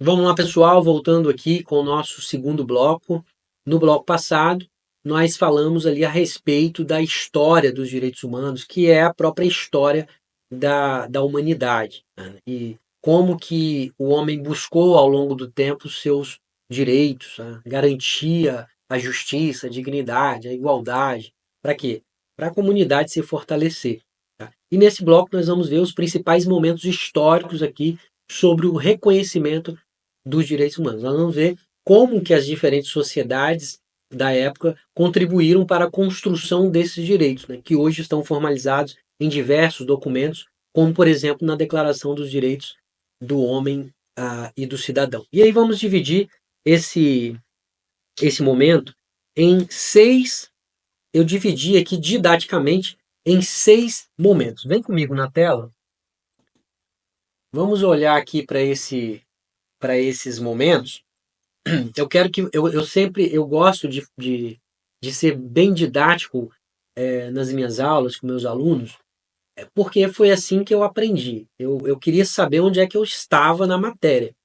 Vamos lá, pessoal, voltando aqui com o nosso segundo bloco. No bloco passado, nós falamos ali a respeito da história dos direitos humanos, que é a própria história da humanidade, né? E como que o homem buscou ao longo do tempo os seus direitos, né? Garantia a justiça, a dignidade, a igualdade. Para quê? Para a comunidade se fortalecer. Tá? E nesse bloco nós vamos ver os principais momentos históricos aqui sobre o reconhecimento dos direitos humanos. Nós vamos ver como que as diferentes sociedades da época contribuíram para a construção desses direitos, né, que hoje estão formalizados em diversos documentos, como, por exemplo, na Declaração dos Direitos do Homem e do Cidadão. E aí vamos dividir esse momento em seis, eu dividi aqui didaticamente em seis momentos. Vem comigo na tela. Vamos olhar aqui para esses momentos. Eu quero que eu sempre eu gosto de ser bem didático nas minhas aulas com meus alunos, porque foi assim que eu aprendi. Eu queria saber onde é que eu estava na matéria,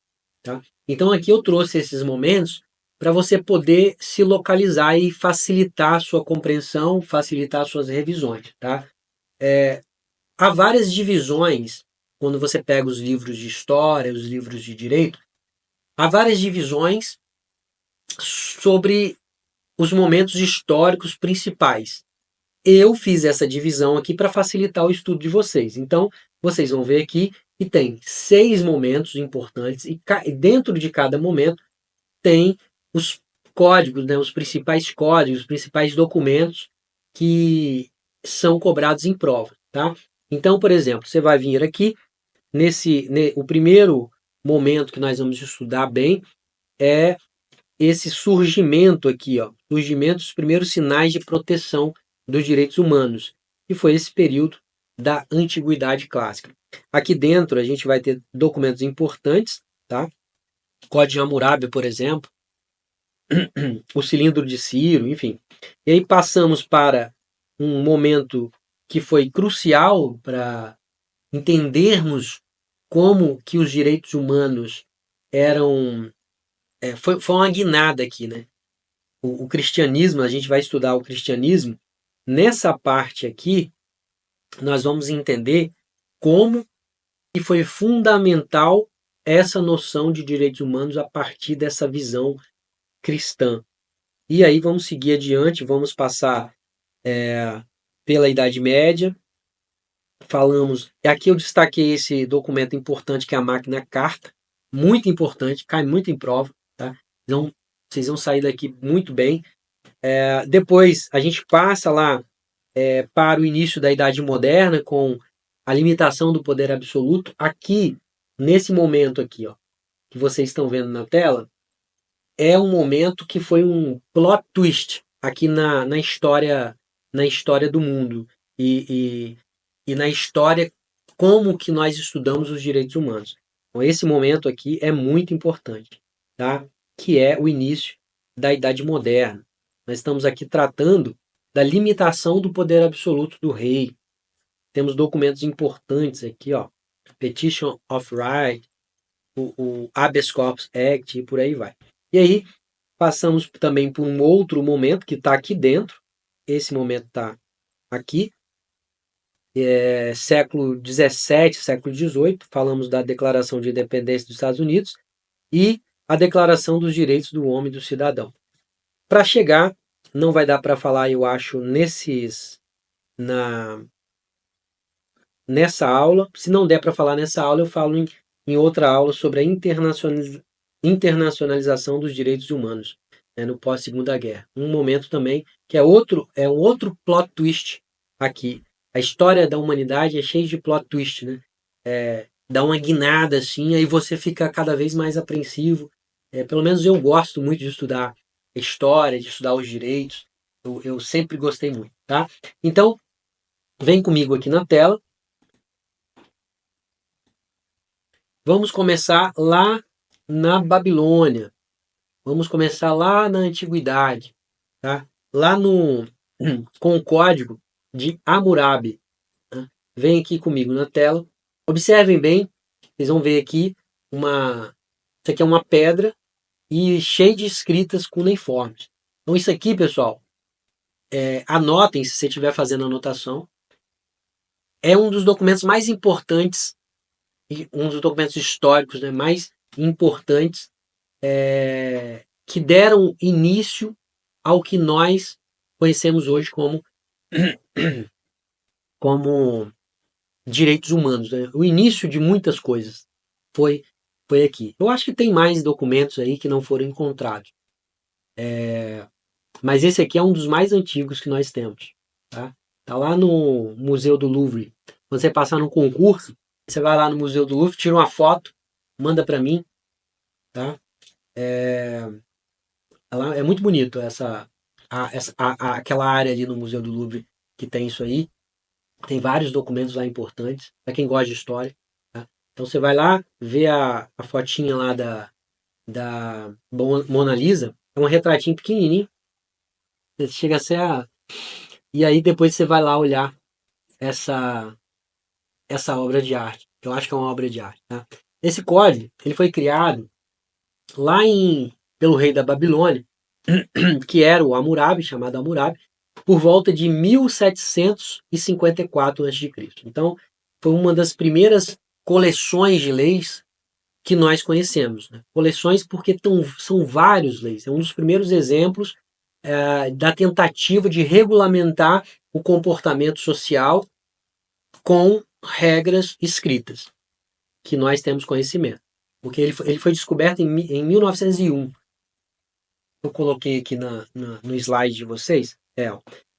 tá? Então aqui eu trouxe esses momentos para você poder se localizar e facilitar a sua compreensão, facilitar as suas revisões, tá? Há várias divisões quando você pega os livros de história, os livros de direito, há várias divisões sobre os momentos históricos principais. Eu fiz essa divisão aqui para facilitar o estudo de vocês. Então, vocês vão ver aqui que tem seis momentos importantes e dentro de cada momento tem os códigos, né, os principais códigos, os principais documentos que são cobrados em prova, tá? Então, por exemplo, você vai vir aqui o primeiro momento que nós vamos estudar bem é esse surgimento aqui, ó, surgimento dos primeiros sinais de proteção dos direitos humanos, que foi esse período da Antiguidade Clássica. Aqui dentro a gente vai ter documentos importantes, tá? Código de Hammurabi, por exemplo, o Cilindro de Ciro, enfim. E aí passamos para um momento que foi crucial para entendermos como que os direitos humanos eram foi uma guinada aqui, né? O cristianismo, a gente vai estudar o cristianismo, nessa parte aqui, nós vamos entender como que foi fundamental essa noção de direitos humanos a partir dessa visão cristã. E aí vamos seguir adiante, vamos passar pela Idade Média, falamos, aqui eu destaquei esse documento importante que é a Magna Carta, muito importante, cai muito em prova, tá? Então, vocês vão sair daqui muito bem. Depois a gente passa lá para o início da Idade Moderna, com a limitação do poder absoluto. Aqui, nesse momento aqui, ó, que vocês estão vendo na tela, é um momento que foi um plot twist aqui na história do mundo e na história como que nós estudamos os direitos humanos. Então, esse momento aqui é muito importante, tá? Que é o início da Idade Moderna. Nós estamos aqui tratando da limitação do poder absoluto do rei. Temos documentos importantes aqui, ó, Petition of Right, o Habeas Corpus Act e por aí vai. E aí passamos também por um outro momento que está aqui dentro. Esse momento está aqui, século XVII, século XVIII. Falamos da Declaração de Independência dos Estados Unidos e a Declaração dos Direitos do Homem e do Cidadão. Para chegar, não vai dar para falar, eu acho, nessa aula. Se não der para falar nessa aula, eu falo em outra aula sobre a internacionalização dos direitos humanos, né, no pós-Segunda Guerra. Um momento também que é um outro plot twist aqui. A história da humanidade é cheia de plot twist, né? Dá uma guinada assim, aí você fica cada vez mais apreensivo. Pelo menos eu gosto muito de estudar história, de estudar os direitos. Eu sempre gostei muito, tá? Então, vem comigo aqui na tela. Vamos começar lá na Babilônia. Vamos começar lá na Antiguidade, tá? Lá no com o código de Hammurabi, tá? Vem aqui comigo na tela. Observem bem, vocês vão ver aqui uma Isso aqui é uma pedra e cheio de escritas cuneiformes. Então isso aqui, pessoal, anotem se você estiver fazendo anotação. É um dos documentos mais importantes, um dos documentos históricos, né, mais importantes que deram início ao que nós conhecemos hoje como direitos humanos. Né? O início de muitas coisas foi, foi aqui. Eu acho que tem mais documentos aí que não foram encontrados. Mas esse aqui é um dos mais antigos que nós temos. Tá lá no Museu do Louvre. Quando você passar no concurso, você vai lá no Museu do Louvre, tira uma foto, manda para mim. Tá? É muito bonito aquela área ali no Museu do Louvre que tem isso aí. Tem vários documentos lá importantes, para quem gosta de história. Tá? Então você vai lá, vê a fotinha lá da Mona Lisa, é um retratinho pequenininho. Você chega a ser E aí depois você vai lá olhar essa, essa obra de arte. Eu acho que é uma obra de arte. Tá? Esse código ele foi criado lá pelo rei da Babilônia, que era o Hammurabi, chamado Hammurabi, por volta de 1754 a.C. Então, foi uma das primeiras coleções de leis que nós conhecemos. Né? Coleções porque são vários leis. É um dos primeiros exemplos da tentativa de regulamentar o comportamento social com regras escritas, que nós temos conhecimento. Porque ele foi descoberto em 1901. Eu coloquei aqui no slide de vocês.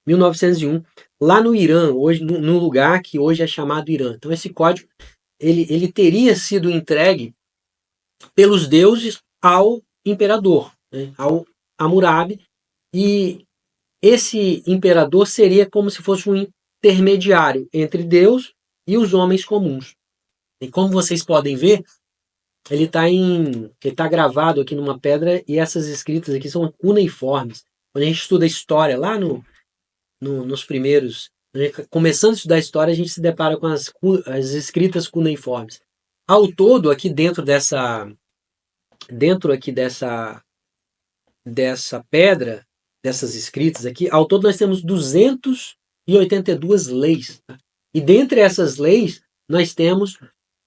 1901, lá no Irã, hoje no lugar que hoje é chamado Irã. Então esse código ele teria sido entregue pelos deuses ao imperador, né, ao Hammurabi, e esse imperador seria como se fosse um intermediário entre Deus e os homens comuns. E como vocês podem ver, ele está gravado aqui numa pedra e essas escritas aqui são cuneiformes. Quando a gente estuda história lá nos primeiros, começando a estudar história, a gente se depara com as escritas cuneiformes. Ao todo, aqui dentro aqui dessa pedra, dessas escritas aqui, ao todo nós temos 282 leis. Tá? E dentre essas leis, nós temos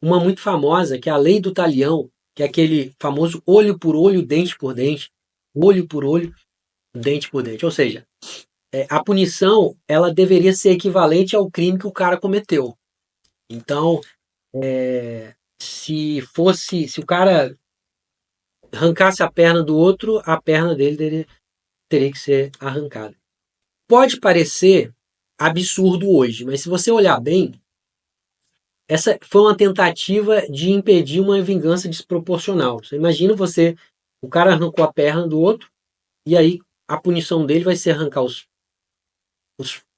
uma muito famosa, que é a lei do talião, que é aquele famoso olho por olho, dente por dente. Olho por olho, dente por dente. Ou seja, a punição ela deveria ser equivalente ao crime que o cara cometeu. Então, se o cara arrancasse a perna do outro, a perna dele teria que ser arrancada. Pode parecer absurdo hoje, mas se você olhar bem, essa foi uma tentativa de impedir uma vingança desproporcional. Você imagina o cara arrancou a perna do outro, e aí a punição dele vai ser arrancar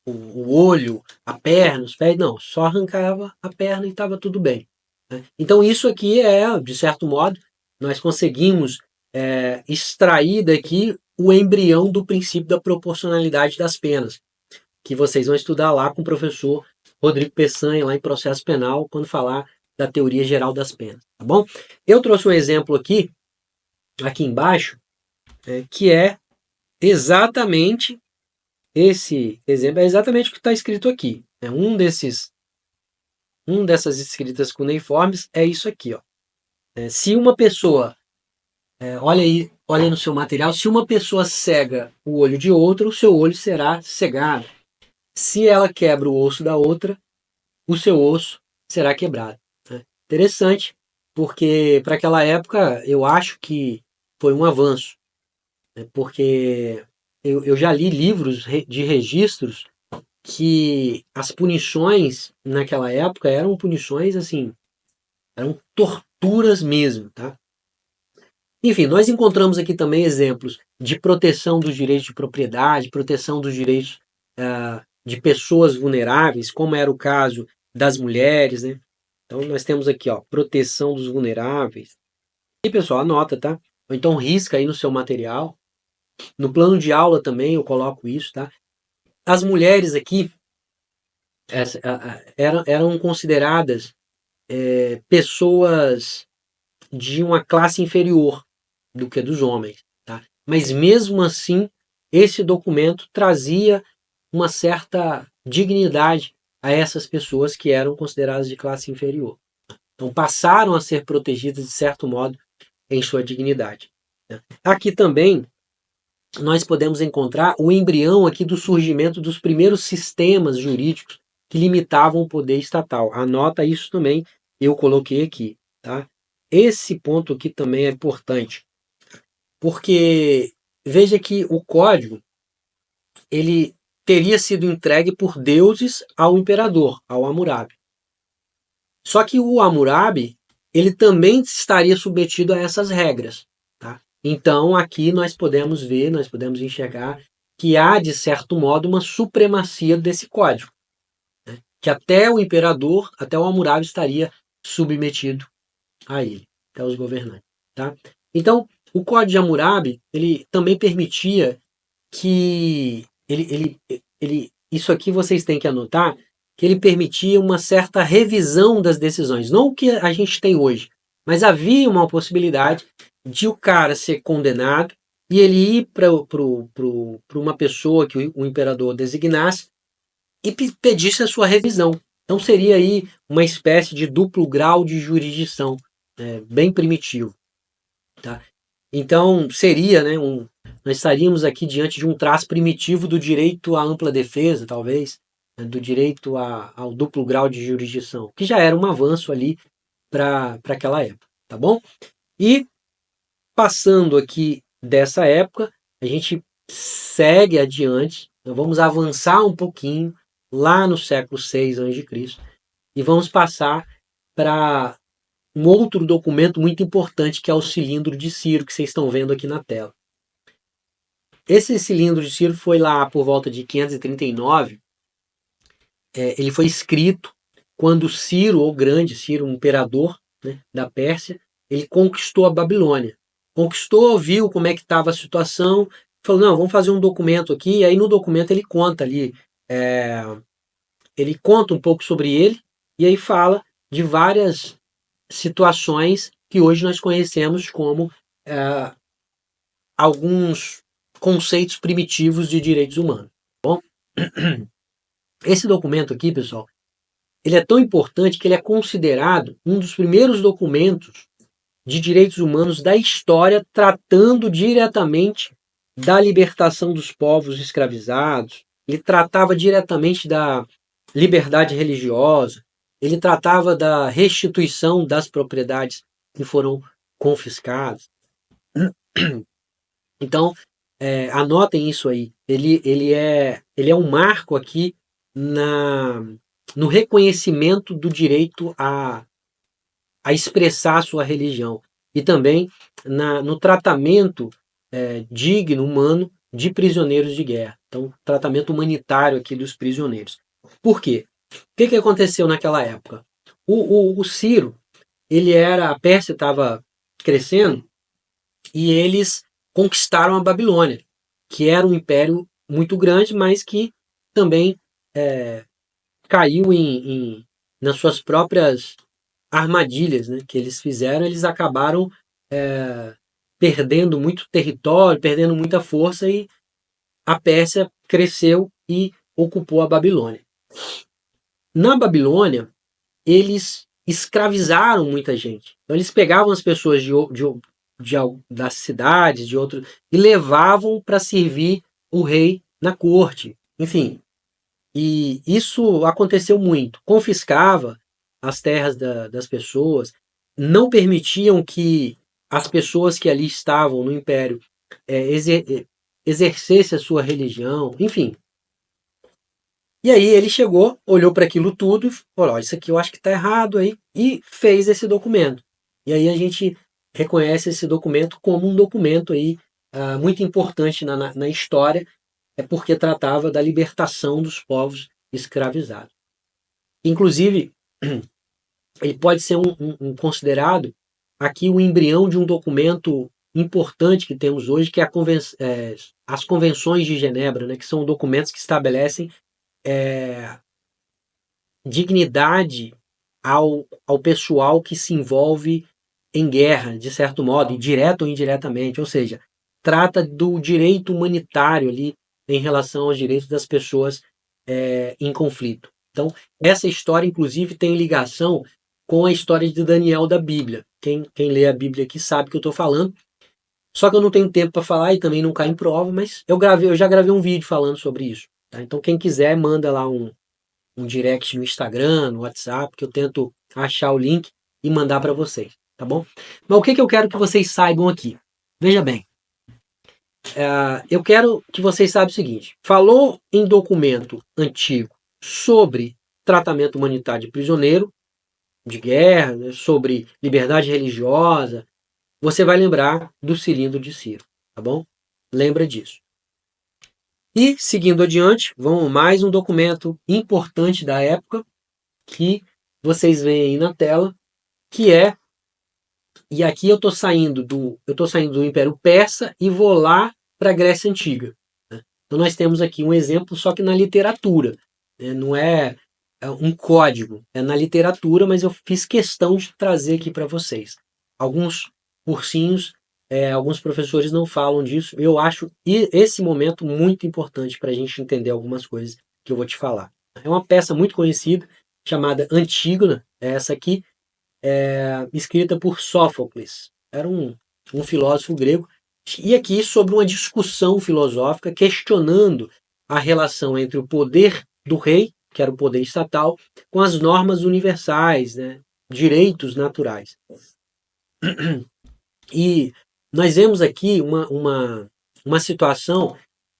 o olho, a perna, os pés. Não, só arrancava a perna e estava tudo bem. Né? Então isso aqui de certo modo, nós conseguimos extrair daqui o embrião do princípio da proporcionalidade das penas, que vocês vão estudar lá com o professor Rodrigo Peçanha, lá em processo penal, quando falar da teoria geral das penas, tá bom? Eu trouxe um exemplo aqui embaixo, que é exatamente esse exemplo, é exatamente o que está escrito aqui. Dessas escritas cuneiformes é isso aqui, ó. Se uma pessoa, olha aí no seu material, se uma pessoa cega o olho de outra, o seu olho será cegado. Se ela quebra o osso da outra, o seu osso será quebrado. Né? Interessante, porque para aquela época eu acho que foi um avanço, né? Porque eu já li livros de registros que as punições naquela época eram punições assim, eram torturas mesmo, tá? Enfim, nós encontramos aqui também exemplos de proteção dos direitos de propriedade, proteção dos direitos de pessoas vulneráveis, como era o caso das mulheres, né? Então nós temos aqui, ó, proteção dos vulneráveis. E pessoal, anota, tá? Ou então risca aí no seu material. No plano de aula também eu coloco isso, tá? As mulheres aqui eram consideradas pessoas de uma classe inferior do que dos homens, tá? Mas mesmo assim, esse documento trazia uma certa dignidade a essas pessoas que eram consideradas de classe inferior. Então passaram a ser protegidas de certo modo em sua dignidade, né? Aqui também nós podemos encontrar o embrião aqui do surgimento dos primeiros sistemas jurídicos que limitavam o poder estatal. Anota isso também, eu coloquei aqui, tá? Esse ponto aqui também é importante, porque veja que o código ele teria sido entregue por deuses ao imperador, ao Hammurabi. Só que o Hammurabi ele também estaria submetido a essas regras, tá? Então aqui nós podemos ver, nós podemos enxergar que há de certo modo uma supremacia desse código, né? Que até o imperador, até o Hammurabi estaria submetido a ele, até os governantes, tá? Então o Código de Hammurabi ele também permitia que isso aqui vocês têm que anotar, que ele permitia uma certa revisão das decisões, não o que a gente tem hoje, mas havia uma possibilidade de o cara ser condenado e ele ir para uma pessoa que o imperador designasse e pedisse a sua revisão. Então seria aí uma espécie de duplo grau de jurisdição, bem primitivo, tá? Então seria, né, nós estaríamos aqui diante de um traço primitivo do direito à ampla defesa, talvez, né, do direito ao duplo grau de jurisdição, que já era um avanço ali para aquela época, tá bom? E passando aqui dessa época, a gente segue adiante, nós vamos avançar um pouquinho lá no século VI a.C. e vamos passar para um outro documento muito importante que é o Cilindro de Ciro, que vocês estão vendo aqui na tela. Esse Cilindro de Ciro foi lá por volta de 539. Ele foi escrito quando Ciro, o Grande, Ciro, um imperador, né, da Pérsia, ele conquistou a Babilônia. Conquistou, viu como é que estava a situação, falou, não, vamos fazer um documento aqui, e aí no documento ele conta ali, ele conta um pouco sobre ele, e aí fala de várias situações que hoje nós conhecemos como alguns conceitos primitivos de direitos humanos. Bom, esse documento aqui, pessoal, ele é tão importante que ele é considerado um dos primeiros documentos de direitos humanos da história, tratando diretamente da libertação dos povos escravizados. Ele tratava diretamente da liberdade religiosa, ele tratava da restituição das propriedades que foram confiscadas. Então, anotem isso aí. Ele é um marco aqui no reconhecimento do direito a expressar a sua religião e também no tratamento digno, humano, de prisioneiros de guerra. Então, tratamento humanitário aqui dos prisioneiros. Por quê? O que aconteceu naquela época? O Ciro, a Pérsia estava crescendo e eles conquistaram a Babilônia, que era um império muito grande, mas que também caiu nas suas próprias armadilhas, né, que eles fizeram. Eles acabaram perdendo muito território, perdendo muita força, e a Pérsia cresceu e ocupou a Babilônia. Na Babilônia, eles escravizaram muita gente. Então, eles pegavam as pessoas das cidades, de outros, e levavam para servir o rei na corte. Enfim, e isso aconteceu muito. Confiscava as terras das pessoas, não permitiam que as pessoas que ali estavam no império exercessem a sua religião, enfim. E aí ele chegou, olhou para aquilo tudo e falou, isso aqui eu acho que está errado aí, e fez esse documento. E aí a gente reconhece esse documento como um documento aí, muito importante na história, porque tratava da libertação dos povos escravizados. Inclusive, ele pode ser considerado aqui o embrião de um documento importante que temos hoje, que é as Convenções de Genebra, né, que são documentos que estabelecem dignidade ao pessoal que se envolve em guerra, de certo modo, direto ou indiretamente, ou seja, trata do direito humanitário ali em relação aos direitos das pessoas em conflito. Então, essa história, inclusive, tem ligação com a história de Daniel da Bíblia. Quem lê a Bíblia aqui sabe o que eu estou falando. Só que eu não tenho tempo para falar e também não cai em prova, mas eu já gravei um vídeo falando sobre isso. Tá? Então, quem quiser, manda lá um direct no Instagram, no WhatsApp, que eu tento achar o link e mandar para vocês, tá bom? Mas o que eu quero que vocês saibam aqui? Veja bem, eu quero que vocês saibam o seguinte: falou em documento antigo sobre tratamento humanitário de prisioneiro de guerra, né, sobre liberdade religiosa, você vai lembrar do cilindro de Ciro, tá bom? Lembra disso. E, seguindo adiante, vamos mais um documento importante da época que vocês veem aí na tela, que é, e aqui eu tô saindo do Império Persa e vou lá para a Grécia Antiga. Né? Então nós temos aqui um exemplo, só que na literatura, né? Não é um código, é na literatura, mas eu fiz questão de trazer aqui para vocês. Alguns cursinhos, alguns professores não falam disso. Eu acho esse momento muito importante para a gente entender algumas coisas que eu vou te falar. É uma peça muito conhecida, chamada Antígona, essa aqui, escrita por Sófocles. Era um filósofo grego. E aqui sobre uma discussão filosófica questionando a relação entre o poder do rei, que era o poder estatal, com as normas universais, né, direitos naturais. E nós vemos aqui uma situação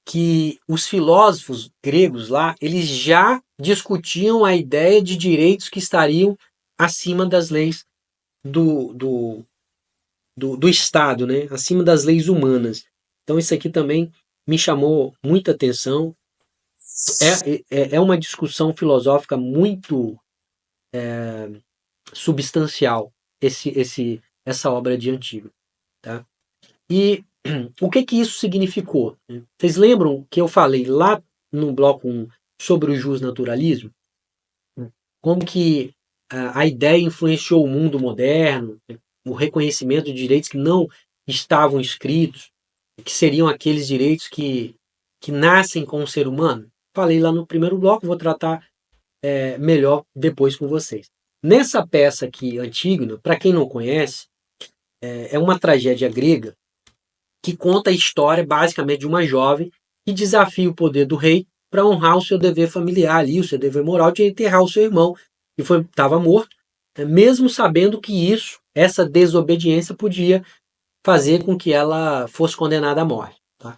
que os filósofos gregos lá, eles já discutiam a ideia de direitos que estariam acima das leis do, do, do Estado, né? Acima das leis humanas. Então isso aqui também me chamou muita atenção. É uma discussão filosófica muito substancial, essa obra de Antígona. Tá? E o que isso significou? Vocês lembram que eu falei lá no bloco 1 sobre o justnaturalismo? Como que a ideia influenciou o mundo moderno, o reconhecimento de direitos que não estavam escritos, que seriam aqueles direitos que nascem com o ser humano? Falei lá no primeiro bloco, vou tratar melhor depois com vocês. Nessa peça aqui, Antígona, para quem não conhece, é uma tragédia grega que conta a história basicamente de uma jovem que desafia o poder do rei para honrar o seu dever familiar ali, o seu dever moral de enterrar o seu irmão, que estava morto, mesmo sabendo que essa desobediência podia fazer com que ela fosse condenada à morte. Tá?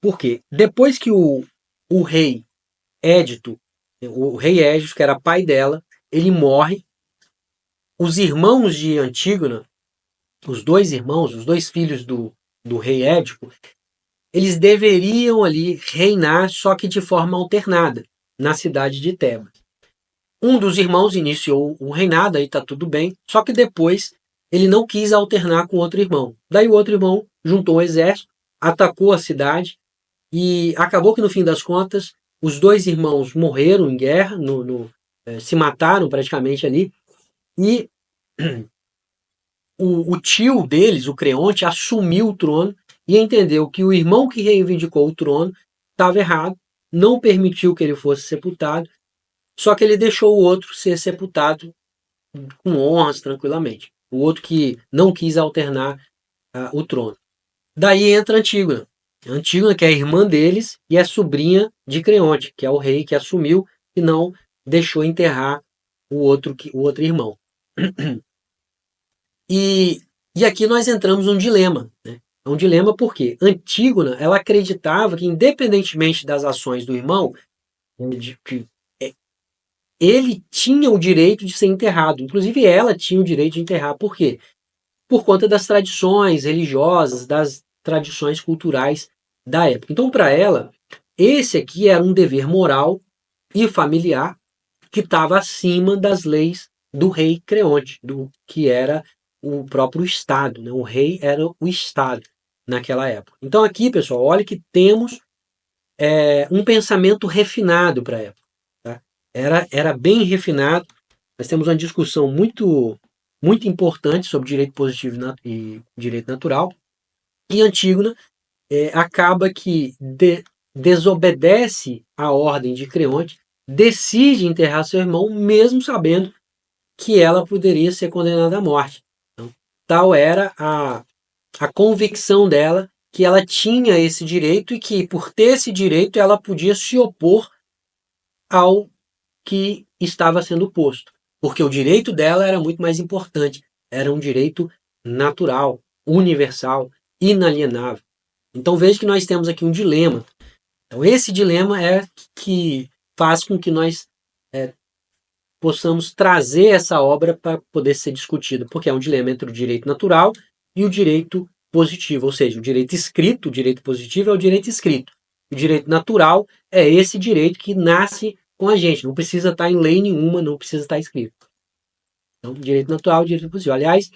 Por quê? Depois que o rei Édito, o rei Égito, que era pai dela, ele morre, os irmãos de Antígona, os dois irmãos, os dois filhos do rei Édipo, eles deveriam ali reinar, só que de forma alternada, na cidade de Tebas. Um dos irmãos iniciou o reinado, aí está tudo bem, só que depois ele não quis alternar com outro irmão. Daí o outro irmão juntou o exército, atacou a cidade e acabou que no fim das contas os dois irmãos morreram em guerra, se mataram praticamente ali, e o tio deles, o Creonte, assumiu o trono e entendeu que o irmão que reivindicou o trono estava errado, não permitiu que ele fosse sepultado, só que ele deixou o outro ser sepultado com honras, tranquilamente. O outro que não quis alternar o trono. Daí entra Antígona. Antígona, que é a irmã deles e é sobrinha de Creonte, que é o rei que assumiu e não deixou enterrar o outro irmão. E aqui nós entramos num dilema. Né? É um dilema porque Antígona ela acreditava que, independentemente das ações do irmão, ele tinha o direito de ser enterrado. Inclusive, ela tinha o direito de enterrar. Por quê? Por conta das tradições religiosas, das tradições culturais da época. Então, para ela, esse aqui era um dever moral e familiar que estava acima das leis do rei Creonte, que era o próprio Estado. Né? O rei era o Estado naquela época. Então aqui, pessoal, olha que temos um pensamento refinado para a época. Tá? Era bem refinado. Nós temos uma discussão muito, muito importantes sobre direito positivo e direito natural, e Antígona acaba que desobedece a ordem de Creonte, decide enterrar seu irmão, mesmo sabendo que ela poderia ser condenada à morte. Então, tal era a convicção dela que ela tinha esse direito e que, por ter esse direito, ela podia se opor ao que estava sendo posto. Porque o direito dela era muito mais importante. Era um direito natural, universal, inalienável. Então veja que nós temos aqui um dilema. Então esse dilema é que faz com que nós possamos trazer essa obra para poder ser discutida, porque é um dilema entre o direito natural e o direito positivo, ou seja, o direito escrito, o direito positivo é o direito escrito. O direito natural é esse direito que nasce com a gente, não precisa estar em lei nenhuma, não precisa estar escrito. Então, direito natural, direito positivo. Aliás,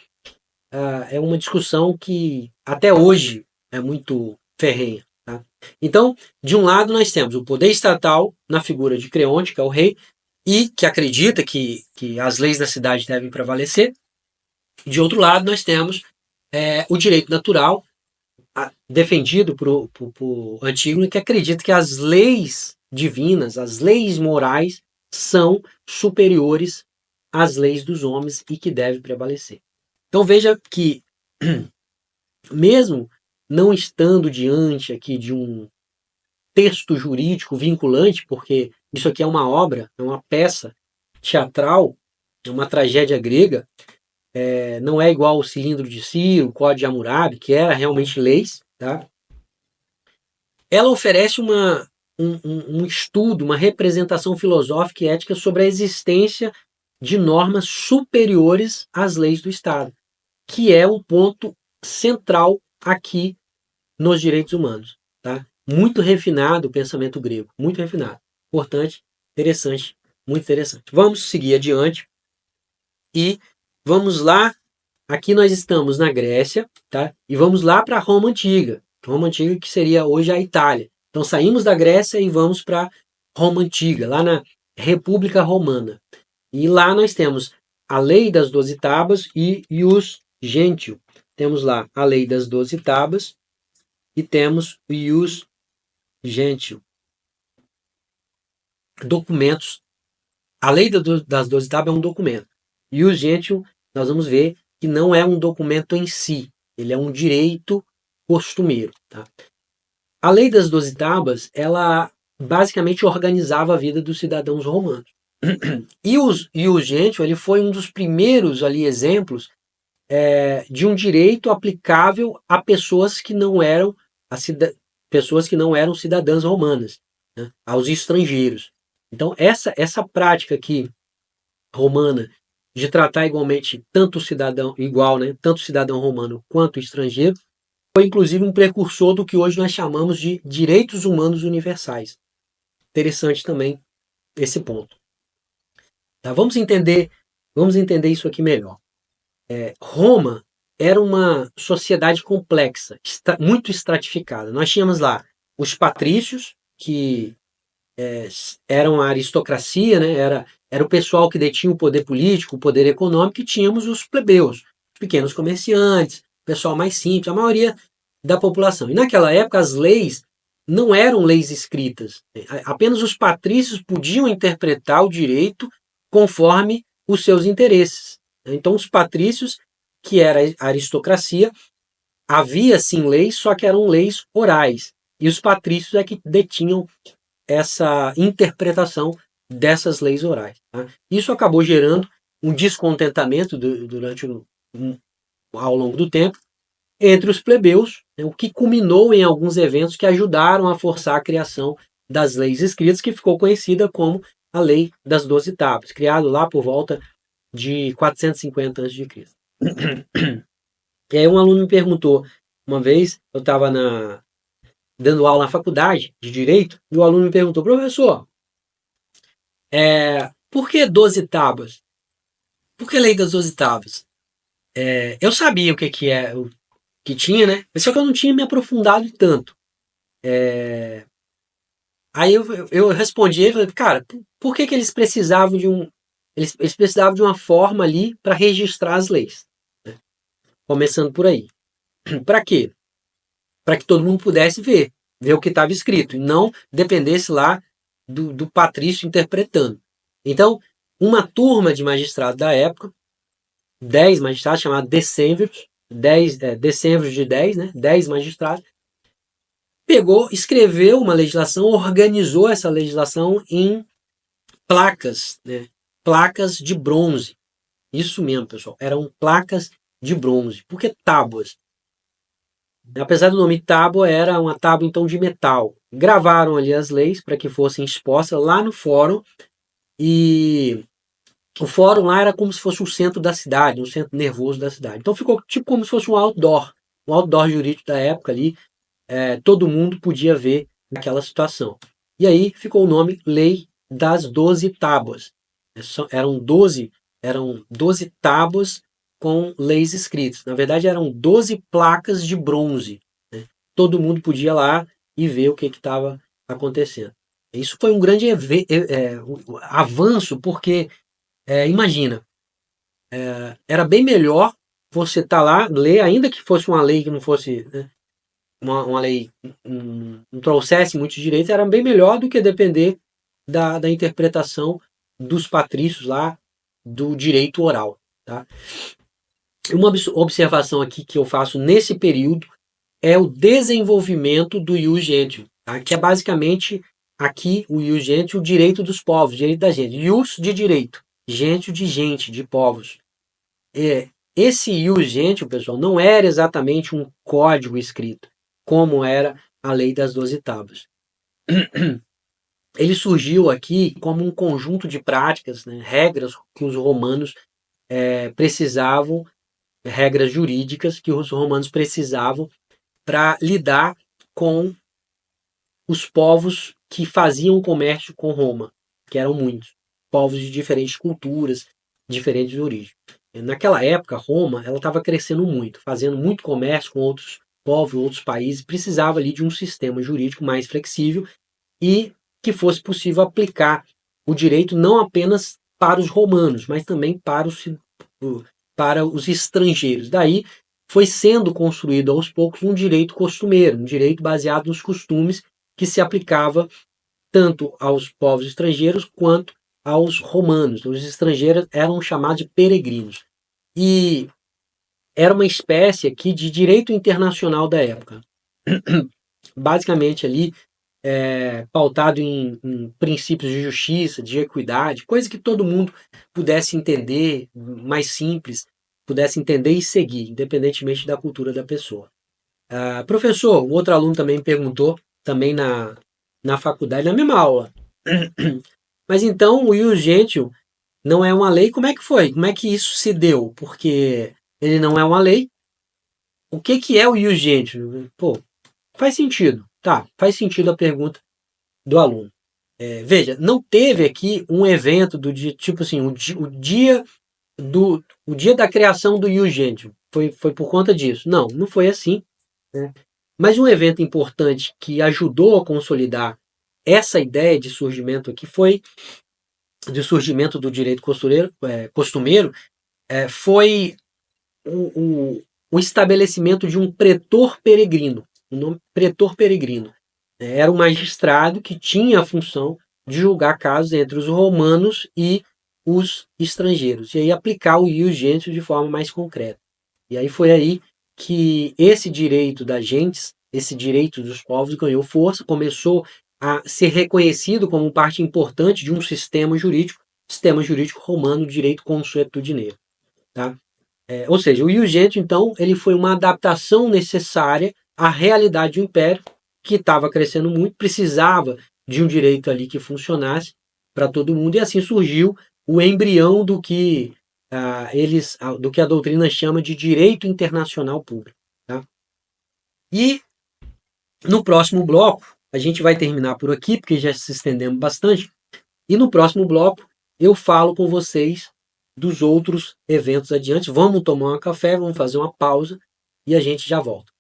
é uma discussão que até hoje é muito ferrenha. Tá? Então, de um lado nós temos o poder estatal na figura de Creonte, que é o rei, e que acredita que as leis da cidade devem prevalecer. De outro lado, nós temos o direito natural, defendido por Antígono, que acredita que as leis divinas, as leis morais, são superiores às leis dos homens e que devem prevalecer. Então veja que, mesmo não estando diante aqui de um texto jurídico vinculante, porque isso aqui é uma obra, é uma peça teatral, é uma tragédia grega, não é igual o Cilindro de Ciro, o Código de Hammurabi, que era realmente leis, tá? Ela oferece um estudo, uma representação filosófica e ética sobre a existência de normas superiores às leis do Estado, que é um ponto central aqui nos direitos humanos. Tá? Muito refinado o pensamento grego, muito refinado. Importante, interessante, muito interessante. Vamos seguir adiante e vamos lá. Aqui nós estamos na Grécia, tá? E vamos lá para Roma Antiga. Roma Antiga, que seria hoje a Itália. Então saímos da Grécia e vamos para Roma Antiga, lá na República Romana. E lá nós temos a Lei das 12 Tábuas e Ius Gentium. Temos lá a Lei das 12 Tábuas e temos o Ius Gentium. Documentos. A Lei das 12 Tábuas é um documento. Ius Gentium, nós vamos ver que não é um documento em si, ele é um direito costumeiro. Tá? A Lei das 12 Tábuas, ela basicamente organizava a vida dos cidadãos romanos. E o Gentium, ele foi um dos primeiros ali exemplos de um direito aplicável a pessoas que não eram pessoas que não eram cidadãs romanas, né? Aos estrangeiros. Então essa prática aqui romana de tratar igualmente tanto o cidadão igual, né, tanto o cidadão romano quanto o estrangeiro, foi inclusive um precursor do que hoje nós chamamos de direitos humanos universais. Interessante também esse ponto. Tá? Vamos entender isso aqui melhor. Roma era uma sociedade complexa, muito estratificada. Nós tínhamos lá os patrícios, que eram a aristocracia, né? Era o pessoal que detinha o poder político, o poder econômico, e tínhamos os plebeus, pequenos comerciantes, pessoal mais simples, a maioria da população. E naquela época as leis não eram leis escritas, apenas os patrícios podiam interpretar o direito conforme os seus interesses. Então os patrícios, que era a aristocracia, havia sim leis, só que eram leis orais. E os patrícios é que detinham essa interpretação dessas leis orais. Tá? Isso acabou gerando um descontentamento ao longo do tempo entre os plebeus, né, o que culminou em alguns eventos que ajudaram a forçar a criação das leis escritas, que ficou conhecida como a Lei das 12 Tábuas, criado lá por volta de 450 a.C. E aí um aluno me perguntou, uma vez eu estava dando aula na faculdade de Direito, e o aluno me perguntou, professor, por que 12 tábuas? Por que Lei das 12 tábuas? Eu sabia o que tinha, né? Só que eu não tinha me aprofundado tanto. Aí eu respondi ele, falei, cara, por que eles precisavam eles precisavam de uma forma ali para registrar as leis, né? Começando por aí. Para quê? Para que todo mundo pudesse ver o que estava escrito, e não dependesse lá do patrício interpretando. Então, uma turma de magistrados da época, 10 magistrados, chamados decêmviros, 10, decêmviros de 10, né? 10 magistrados, pegou, escreveu uma legislação, organizou essa legislação em placas, né? Placas de bronze. Isso mesmo, pessoal, eram placas de bronze. Por que tábuas? Apesar do nome tábua, era uma tábua então de metal. Gravaram ali as leis para que fossem expostas lá no fórum, e o fórum lá era como se fosse o centro da cidade, um centro nervoso da cidade. Então ficou tipo como se fosse um outdoor jurídico da época ali. Todo mundo podia ver aquela situação. E aí ficou o nome Lei das 12 Tábuas. Eram 12 tábuas com leis escritas. Na verdade, eram 12 placas de bronze, né? Todo mundo podia ir lá e ver o que estava acontecendo. Isso foi um grande avanço, porque, imagina, era bem melhor você estar lá, ler, ainda que fosse uma lei que não fosse, né, uma lei não trouxesse muitos direitos, era bem melhor do que depender da interpretação dos patrícios lá do direito oral. Tá? Uma observação aqui que eu faço nesse período é o desenvolvimento do ius gentium, tá? Que é basicamente aqui o ius gentium, o direito dos povos, o direito da gente. Ius de direito, gentium de gente, de povos. Esse ius gentium, pessoal, não era exatamente um código escrito, como era a lei das 12 tábuas. Ele surgiu aqui como um conjunto de práticas, né, regras que os romanos precisavam, regras jurídicas que os romanos precisavam para lidar com os povos que faziam comércio com Roma, que eram muitos, povos de diferentes culturas, diferentes origens. Naquela época, Roma ela estava crescendo muito, fazendo muito comércio com outros povos, outros países, precisava ali de um sistema jurídico mais flexível e que fosse possível aplicar o direito não apenas para os romanos, mas também para os estrangeiros. Daí foi sendo construído aos poucos um direito costumeiro, um direito baseado nos costumes que se aplicava tanto aos povos estrangeiros quanto aos romanos. Os estrangeiros eram chamados de peregrinos. E era uma espécie aqui de direito internacional da época. Basicamente ali, pautado em princípios de justiça, de equidade, coisa que todo mundo pudesse entender, mais simples, pudesse entender e seguir, independentemente da cultura da pessoa. Professor, o outro aluno também perguntou, também na faculdade, na mesma aula. Mas então o ius gentium não é uma lei, como é que foi? Como é que isso se deu? Porque ele não é uma lei. O que é o ius gentium? Pô, faz sentido. Tá, faz sentido a pergunta do aluno. Veja, não teve aqui um evento do dia, tipo assim, o dia da criação do ius gentium. Foi por conta disso. Não foi assim, né? Mas um evento importante que ajudou a consolidar essa ideia de surgimento aqui foi de surgimento do direito costumeiro, foi o estabelecimento de um pretor peregrino. O nome pretor peregrino. Era um magistrado que tinha a função de julgar casos entre os romanos e os estrangeiros, e aí aplicar o ius gentium de forma mais concreta. E aí foi aí que esse direito das gentes, esse direito dos povos ganhou força, começou a ser reconhecido como parte importante de um sistema jurídico romano, direito consuetudineiro. Tá? Ou seja, o ius gentium, então, ele foi uma adaptação necessária à realidade do império, que estava crescendo muito, precisava de um direito ali que funcionasse para todo mundo, e assim surgiu o embrião do que do que a doutrina chama de direito internacional público. Tá? E no próximo bloco, a gente vai terminar por aqui, porque já se estendemos bastante, e no próximo bloco eu falo com vocês dos outros eventos adiante. Vamos tomar um café, vamos fazer uma pausa e a gente já volta.